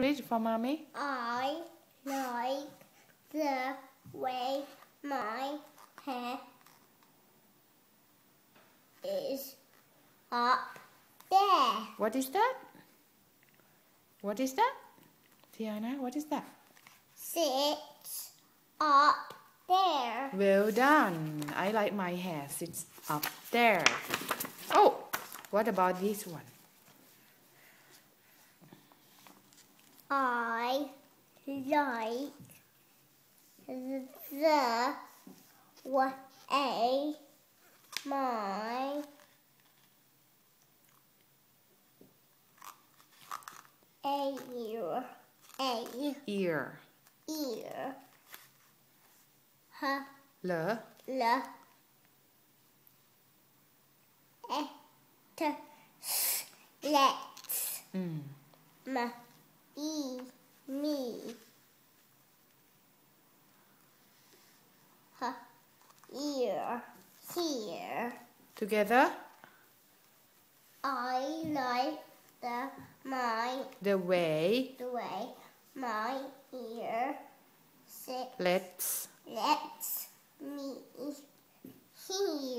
it for mommy. I like the way my hair is up there. What is that? What is that? Tiana, what is that? Sits up there. Well done. I like my hair sits up there. Oh, what about this one? I like the way my Ear. Le. Let's Mm. me ear here. Together. I like The way. my ear sits. Let's. Let's me here.